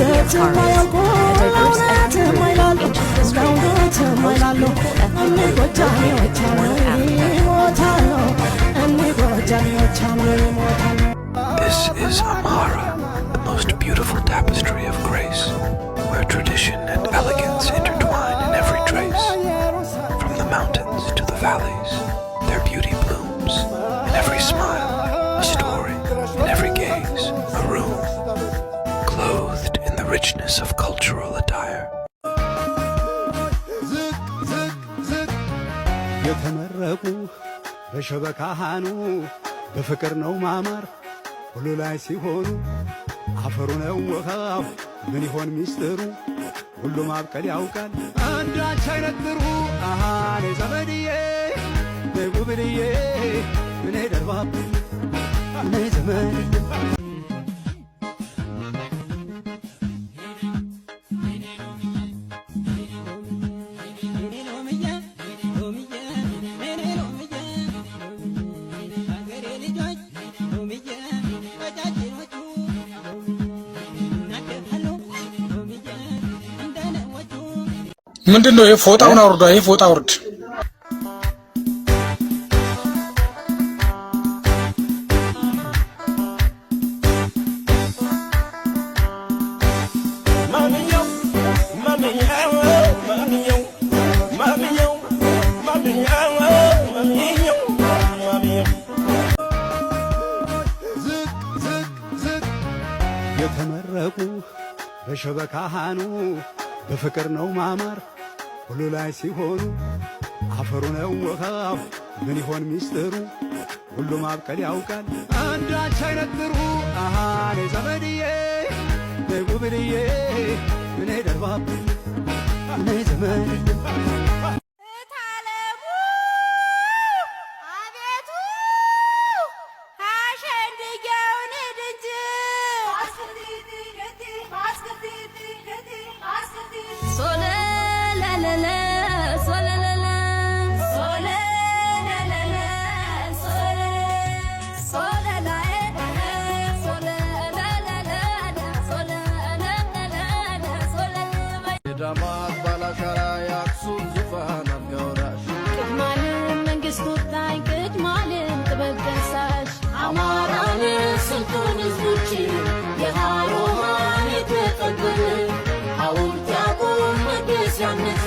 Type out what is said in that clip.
of cars, a diverse ethnic group of indigenous tribes, and most beautiful ethnic group located in North Africa. This is Amara, the most beautiful tapestry of grace, where tradition and elegance intertwine in every trace. From the mountains to the valleys, their beauty blooms. In every smile, a story. In every gaze, a room. Clothed in the richness of cultural attire. የተመረቁ በሸበካሃኑ በፍቅር ነው ማማር ሁሉ ላይ ሲሆኑ አፈሩ ነው ውሃው ምን ይሆን ሚስጥሩ ሁሉም አብቀል ያውቃል አንዳች አይነጥሩ አሃኔ ዘመድዬ ነጉብልዬ ምን ደርባብ ምን ዘመድዬ ምንድነው የፎጣውን አውርዷ የፎጣ አውርድ የተመረቁ በሸበካሃኑ በፍቅር ነው ማማር ሁሉ ላይ ሲሆኑ አፈሩ ነው ውሃው ምን ይሆን ሚስጥሩ ሁሉም አብቀል ያውቃል አንዳች አይነጥሩ አሃኔ ዘመድዬ ነጉብልዬ ምን ደርባብ ምን ዘመድዬ ዳማት ባላሻራ ያክሱም ዙፋን አብጋውራሽ ቅድማንም መንግስት ወጣኝ ቅድማንም ጥበብ ገሳሽ አማራን ስልጡን ህዝቦች የሃሮሃን የተቀበለ ሐውልት ያቁም መቅደስ ያንጽ